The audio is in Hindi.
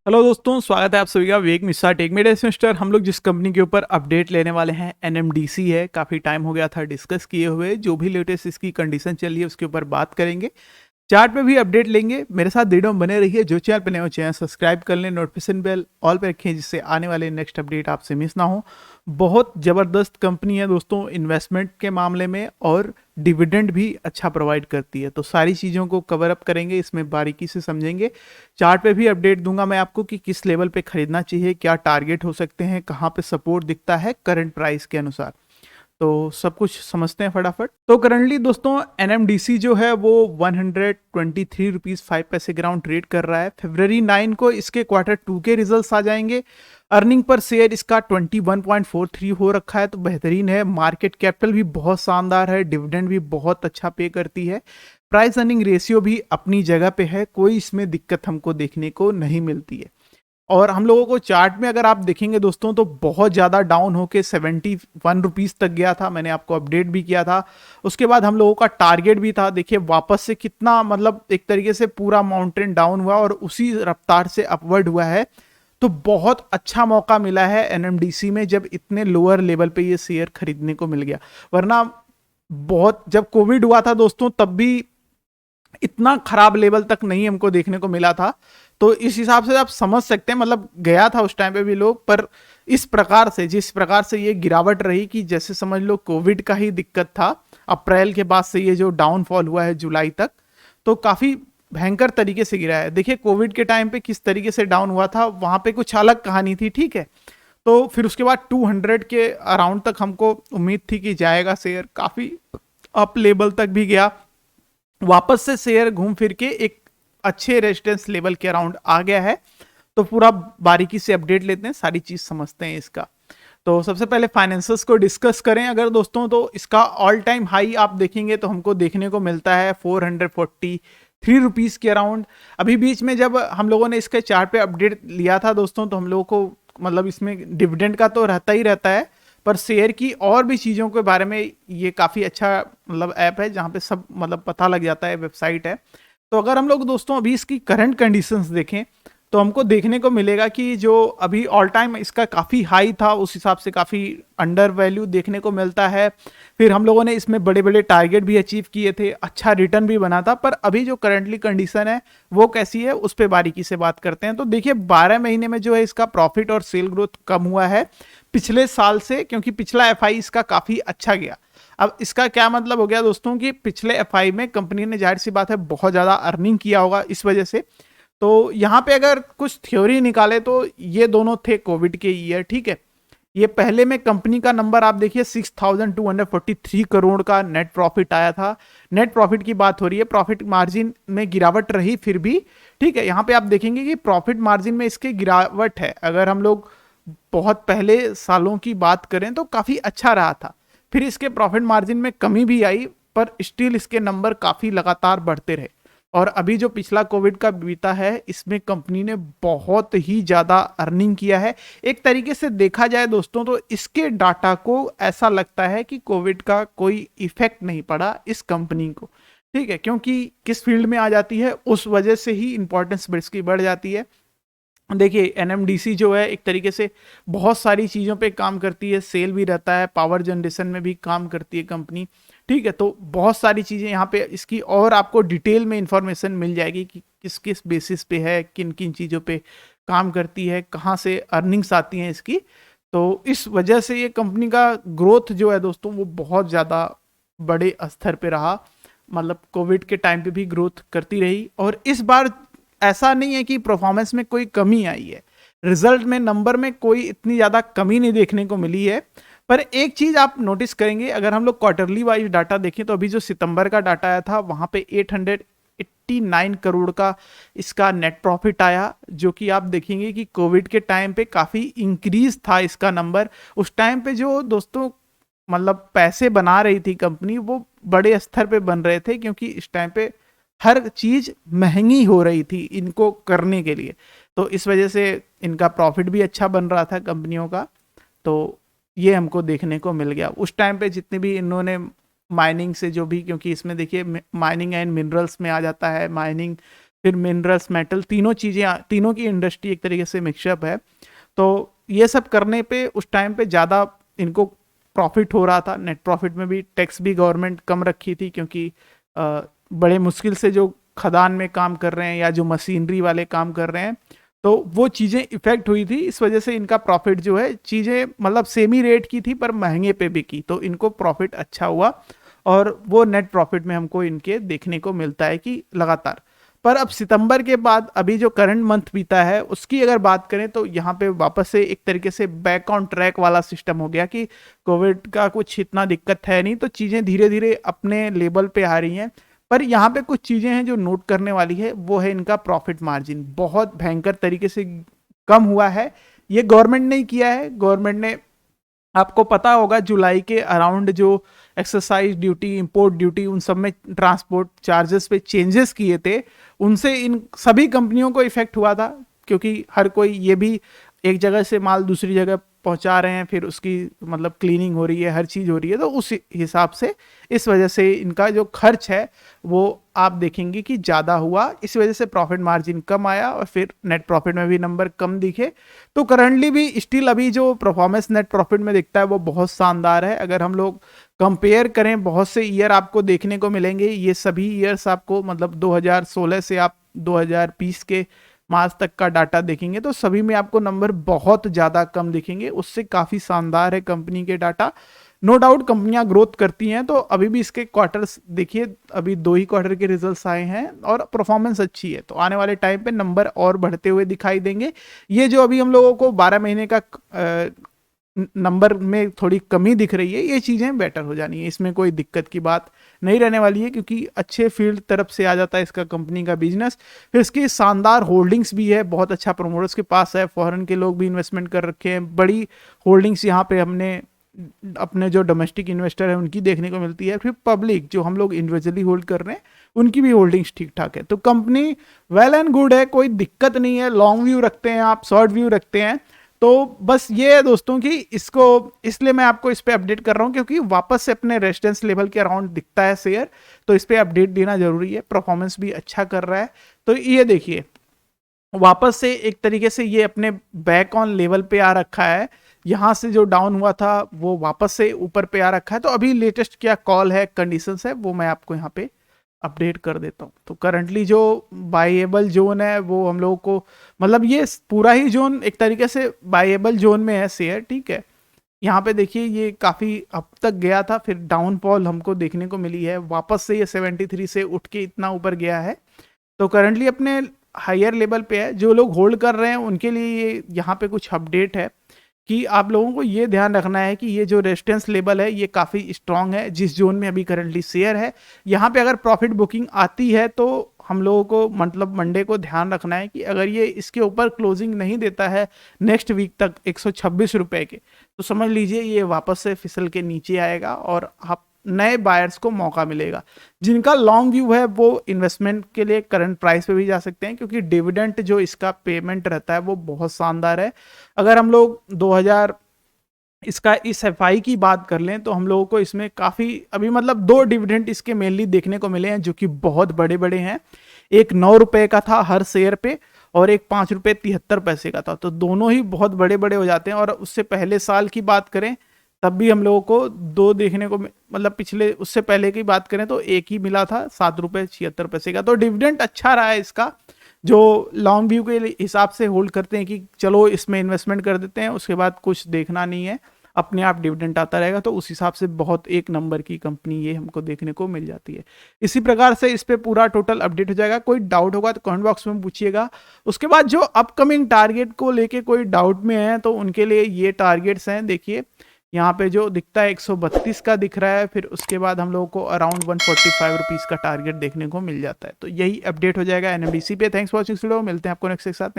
हेलो दोस्तों, स्वागत है आप सभी का विवेक मिश्रा टेक मीडिया इन्वेस्टर। हम लोग जिस कंपनी के ऊपर अपडेट लेने वाले हैं एनएमडीसी है। काफ़ी टाइम हो गया था डिस्कस किए हुए। जो भी लेटेस्ट इसकी कंडीशन चल रही है उसके ऊपर बात करेंगे। चार्ट पे भी अपडेट लेंगे। मेरे साथ वीडियो में बने रहिए। जो चैनल पे नए हो चैनल सब्सक्राइब कर लें, नोटिफिकेशन बेल ऑल पे रखें जिससे आने वाले नेक्स्ट अपडेट आपसे मिस ना हो। बहुत ज़बरदस्त कंपनी है दोस्तों इन्वेस्टमेंट के मामले में, और डिविडेंड भी अच्छा प्रोवाइड करती है। तो सारी चीज़ों को कवर अप करेंगे, इसमें बारीकी से समझेंगे। चार्ट पे भी अपडेट दूंगा मैं आपको कि किस लेवल पे खरीदना चाहिए, क्या टारगेट हो सकते हैं, कहाँ पे सपोर्ट दिखता है करंट प्राइस के अनुसार। तो सब कुछ समझते हैं फटाफट। तो करंटली दोस्तों एनएमडीसी जो है वो 123 रुपीज़ 5 पैसे ग्राउंड ट्रेड कर रहा है। फरवरी 9 को इसके क्वार्टर 2 के रिजल्ट्स आ जाएंगे। अर्निंग पर शेयर इसका 21.43 हो रखा है, तो बेहतरीन है। मार्केट कैपिटल भी बहुत शानदार है, डिविडेंड भी बहुत अच्छा पे करती है। प्राइस अर्निंग रेशियो भी अपनी जगह पे है, कोई इसमें दिक्कत हमको देखने को नहीं मिलती है। और हम लोगों को चार्ट में अगर आप देखेंगे दोस्तों तो बहुत ज़्यादा डाउन होके 71 रुपीज़ तक गया था। मैंने आपको अपडेट भी किया था। उसके बाद हम लोगों का टारगेट भी था। देखिए वापस से कितना, मतलब एक तरीके से पूरा माउंटेन डाउन हुआ और उसी रफ्तार से अपवर्ड हुआ है। तो बहुत अच्छा मौका मिला है एनएमडीसी में, जब इतने लोअर लेवल पे ये शेयर खरीदने को मिल गया। वरना बहुत, जब कोविड हुआ था दोस्तों तब भी इतना खराब लेवल तक नहीं हमको देखने को मिला था। तो इस हिसाब से आप समझ सकते हैं, मतलब गया था उस टाइम पे भी लोग, पर इस प्रकार से, जिस प्रकार से ये गिरावट रही कि जैसे समझ लो कोविड का ही दिक्कत था। अप्रैल के बाद से ये जो डाउनफॉल हुआ है जुलाई तक, तो काफी भयंकर तरीके से गिरा है। देखिए कोविड के टाइम पे किस तरीके से डाउन हुआ था, वहां पे कुछ अलग कहानी थी, ठीक है। तो फिर उसके बाद 200 के अराउंड तक हमको उम्मीद थी कि जाएगा शेयर, काफी अप लेवल तक भी गया। वापस से शेयर घूम फिर के एक अच्छे रेजिस्टेंस लेवल के अराउंड आ गया है। तो पूरा बारीकी से अपडेट लेते हैं, सारी चीज समझते हैं इसका। तो सबसे पहले फाइनेंसेस को डिस्कस करें अगर दोस्तों, तो इसका ऑल टाइम हाई आप देखेंगे तो हमको देखने को मिलता है 443 रुपीज के अराउंड। अभी बीच में जब हम लोगों ने इसके चार्ट पे अपडेट लिया था दोस्तों, तो हम लोगों को मतलब इसमें डिविडेंड का तो रहता ही रहता है, पर शेयर की और भी चीज़ों के बारे में ये काफ़ी अच्छा मतलब ऐप है जहाँ पे सब मतलब पता लग जाता है, वेबसाइट है। तो अगर हम लोग दोस्तों अभी इसकी करंट कंडीशंस देखें तो हमको देखने को मिलेगा कि जो अभी ऑल टाइम इसका काफ़ी हाई था उस हिसाब से काफ़ी अंडर वैल्यू देखने को मिलता है। फिर हम लोगों ने इसमें बड़े बड़े टारगेट भी अचीव किए थे, अच्छा रिटर्न भी बना था। पर अभी जो करंटली कंडीशन है वो कैसी है उस पर बारीकी से बात करते हैं। तो देखिए 12 महीने में जो है इसका प्रॉफिट और सेल ग्रोथ कम हुआ है पिछले साल से, क्योंकि पिछला एफआई इसका काफ़ी अच्छा गया। अब इसका क्या मतलब हो गया दोस्तों कि पिछले एफआई में कंपनी ने जाहिर सी बात है बहुत ज़्यादा अर्निंग किया होगा इस वजह से। तो यहाँ पे अगर कुछ थ्योरी निकाले तो ये दोनों थे कोविड के ईयर, ठीक है। ये पहले में कंपनी का नंबर आप देखिए 6243 करोड़ का नेट प्रॉफिट आया था। नेट प्रॉफिट की बात हो रही है, प्रॉफिट मार्जिन में गिरावट रही फिर भी, ठीक है। यहाँ पे आप देखेंगे कि प्रॉफिट मार्जिन में इसके गिरावट है। अगर हम लोग बहुत पहले सालों की बात करें तो काफ़ी अच्छा रहा था, फिर इसके प्रॉफिट मार्जिन में कमी भी आई, पर स्टिल इसके नंबर काफ़ी लगातार बढ़ते रहे। और अभी जो पिछला कोविड का बीता है इसमें कंपनी ने बहुत ही ज़्यादा अर्निंग किया है। एक तरीके से देखा जाए दोस्तों तो इसके डाटा को ऐसा लगता है कि कोविड का कोई इफेक्ट नहीं पड़ा इस कंपनी को, ठीक है। क्योंकि किस फील्ड में आ जाती है उस वजह से ही इंपॉर्टेंस इसकी बढ़ जाती है। देखिए एनएमडीसी जो है एक तरीके से बहुत सारी चीज़ों पे काम करती है, सेल भी रहता है, पावर जनरेशन में भी काम करती है कंपनी, ठीक है। तो बहुत सारी चीज़ें यहाँ पे इसकी और आपको डिटेल में इंफॉर्मेशन मिल जाएगी कि किस किस बेसिस पे है, किन किन चीज़ों पे काम करती है, कहाँ से अर्निंग्स आती हैं इसकी। तो इस वजह से ये कंपनी का ग्रोथ जो है दोस्तों वो बहुत ज़्यादा बड़े स्तर पे रहा। मतलब कोविड के टाइम पे भी ग्रोथ करती रही, और इस बार ऐसा नहीं है कि परफॉर्मेंस में कोई कमी आई है। रिजल्ट में, नंबर में कोई इतनी ज़्यादा कमी नहीं देखने को मिली है। पर एक चीज़ आप नोटिस करेंगे, अगर हम लोग क्वार्टरली वाइज डाटा देखें तो अभी जो सितंबर का डाटा आया था वहाँ पे 889 करोड़ का इसका नेट प्रॉफिट आया, जो कि आप देखेंगे कि कोविड के टाइम पे काफ़ी इंक्रीज था इसका नंबर। उस टाइम पे जो दोस्तों मतलब पैसे बना रही थी कंपनी वो बड़े स्तर पे बन रहे थे, क्योंकि इस टाइम पे हर चीज महंगी हो रही थी इनको करने के लिए। तो इस वजह से इनका प्रॉफिट भी अच्छा बन रहा था कंपनियों का। तो ये हमको देखने को मिल गया उस टाइम पे, जितने भी इन्होंने माइनिंग से जो भी, क्योंकि इसमें देखिए माइनिंग एंड मिनरल्स में आ जाता है, माइनिंग फिर मिनरल्स, मेटल, तीनों चीज़ें, तीनों की इंडस्ट्री एक तरीके से मिक्सअप है। तो ये सब करने पे उस टाइम पे ज़्यादा इनको प्रॉफिट हो रहा था। नेट प्रॉफिट में भी टैक्स भी गवर्नमेंट कम रखी थी, क्योंकि बड़े मुश्किल से जो खदान में काम कर रहे हैं या जो मशीनरी वाले काम कर रहे हैं, तो वो चीज़ें इफेक्ट हुई थी। इस वजह से इनका प्रॉफिट जो है, चीज़ें मतलब सेमी रेट की थी पर महंगे पे बिकी, तो इनको प्रॉफिट अच्छा हुआ और वो नेट प्रॉफिट में हमको इनके देखने को मिलता है कि लगातार। पर अब सितंबर के बाद अभी जो करंट मंथ बीता है उसकी अगर बात करें तो यहाँ पे वापस से एक तरीके से बैक ऑन ट्रैक वाला सिस्टम हो गया कि कोविड का कुछ इतना दिक्कत है नहीं, तो चीज़ें धीरे धीरे अपने लेवल पे आ रही हैं। पर यहाँ पे कुछ चीज़ें हैं जो नोट करने वाली है, वो है इनका प्रॉफिट मार्जिन बहुत भयंकर तरीके से कम हुआ है। ये गवर्नमेंट ने ही किया है। गवर्नमेंट ने, आपको पता होगा, जुलाई के अराउंड जो एक्सरसाइज ड्यूटी, इंपोर्ट ड्यूटी, उन सब में ट्रांसपोर्ट चार्जेस पे चेंजेस किए थे, उनसे इन सभी कंपनियों को इफेक्ट हुआ था। क्योंकि हर कोई ये भी एक जगह से माल दूसरी जगह पहुंचा रहे हैं, फिर उसकी मतलब क्लीनिंग हो रही है, हर चीज़ हो रही है, तो उस हिसाब से इस वजह से इनका जो खर्च है वो आप देखेंगे कि ज़्यादा हुआ। इस वजह से प्रॉफिट मार्जिन कम आया और फिर नेट प्रॉफिट में भी नंबर कम दिखे। तो करंटली भी स्टिल अभी जो परफॉर्मेंस नेट प्रॉफिट में दिखता है वो बहुत शानदार है। अगर हम लोग कंपेयर करें, बहुत से ईयर आपको देखने को मिलेंगे, ये सभी ईयर्स आपको मतलब 2016 से आप 2020 के मार्च तक का डाटा देखेंगे तो सभी में आपको नंबर बहुत ज़्यादा कम दिखेंगे। उससे काफ़ी शानदार है कंपनी के डाटा। नो डाउट कंपनियां ग्रोथ करती हैं, तो अभी भी इसके क्वार्टर्स देखिए, अभी 2 ही क्वार्टर के रिजल्ट्स आए हैं और परफॉर्मेंस अच्छी है, तो आने वाले टाइम पे नंबर और बढ़ते हुए दिखाई देंगे। ये जो अभी हम लोगों को 12 महीने का नंबर में थोड़ी कमी दिख रही है, ये चीज़ें बेटर हो जानी है, इसमें कोई दिक्कत की बात नहीं रहने वाली है, क्योंकि अच्छे फील्ड तरफ से आ जाता है इसका कंपनी का बिजनेस। फिर इसकी शानदार होल्डिंग्स भी है, बहुत अच्छा प्रमोटर्स के पास है, फॉरेन के लोग भी इन्वेस्टमेंट कर रखे हैं, बड़ी होल्डिंग्स यहाँ पे हमने अपने जो डोमेस्टिक इन्वेस्टर है उनकी देखने को मिलती है। फिर पब्लिक जो हम लोग इंडिविजुअली होल्ड कर रहे हैं उनकी भी होल्डिंग्स ठीक ठाक है। तो कंपनी वेल एंड गुड है, कोई दिक्कत नहीं है। लॉन्ग व्यू रखते हैं आप, शॉर्ट व्यू रखते हैं, तो बस ये है दोस्तों कि इसको, इसलिए मैं आपको इस पे अपडेट कर रहा हूँ, क्योंकि वापस से अपने रेजिस्टेंस लेवल के अराउंड दिखता है शेयर, तो इस पे अपडेट देना जरूरी है। परफॉर्मेंस भी अच्छा कर रहा है, तो ये देखिए वापस से एक तरीके से ये अपने बैक ऑन लेवल पे आ रखा है। यहाँ से जो डाउन हुआ था वो वापस से ऊपर पे आ रखा है। तो अभी लेटेस्ट क्या कॉल है, कंडीशंस है, वो मैं आपको यहाँ पे अपडेट कर देता हूँ। तो करंटली जो बाइएबल जोन है वो हम लोगों को, मतलब ये पूरा ही जोन एक तरीके से बाइएबल जोन में है शेयर, ठीक है। यहाँ पे देखिए ये काफ़ी अब तक गया था, फिर डाउनफॉल हमको देखने को मिली है, वापस से ये 73 से उठ के इतना ऊपर गया है। तो करंटली अपने हायर लेवल पे है। जो लोग होल्ड कर रहे हैं उनके लिए ये यहाँ पे कुछ अपडेट है कि आप लोगों को ये ध्यान रखना है कि ये जो रेजिस्टेंस लेवल है ये काफ़ी स्ट्रांग है, जिस जोन में अभी करंटली शेयर है। यहाँ पे अगर प्रॉफिट बुकिंग आती है तो हम लोगों को मतलब मंडे को ध्यान रखना है कि अगर ये इसके ऊपर क्लोजिंग नहीं देता है नेक्स्ट वीक तक 126 रुपए के, तो समझ लीजिए ये वापस से फिसल के नीचे आएगा और आप नए बायर्स को मौका मिलेगा। जिनका लॉन्ग व्यू है वो इन्वेस्टमेंट के लिए करंट प्राइस पे भी जा सकते हैं, क्योंकि डिविडेंड जो इसका पेमेंट रहता है वो बहुत शानदार है। अगर हम लोग 2000 इसका इस एफआई की बात कर लें तो हम लोगों को इसमें काफ़ी अभी मतलब 2 डिविडेंड इसके मेनली देखने को मिले हैं जो कि बहुत बड़े बड़े हैं। एक 9 रुपए का था हर शेयर पे और एक 5 रुपए 73 पैसे का था, तो दोनों ही बहुत बड़े बड़े हो जाते हैं। और उससे पहले साल की बात करें तब भी हम लोगों को 2 देखने को, मतलब पिछले उससे पहले की बात करें तो एक ही मिला था 7 रुपए 76 पैसे का। तो डिविडेंड अच्छा रहा है इसका। जो लॉन्ग व्यू के हिसाब से होल्ड करते हैं कि चलो इसमें इन्वेस्टमेंट कर देते हैं, उसके बाद कुछ देखना नहीं है, अपने आप डिविडेंड आता रहेगा, तो उस हिसाब से बहुत एक नंबर की कंपनी ये हमको देखने को मिल जाती है। इसी प्रकार से इस पे पूरा टोटल अपडेट हो जाएगा। कोई डाउट होगा तो कमेंट बॉक्स में पूछिएगा। उसके बाद जो अपकमिंग टारगेट को लेके कोई डाउट में है तो उनके लिए ये टारगेट्स हैं। देखिए यहाँ पे जो दिखता है 132 का दिख रहा है, फिर उसके बाद हम लोगों को अराउंड 145 रुपीज़ का टारगेट देखने को मिल जाता है। तो यही अपडेट हो जाएगा एनएमडीसी पे। थैंक्स फॉर वॉचिंग वीडियो, मिलते हैं आपको नेक्स्ट के साथ।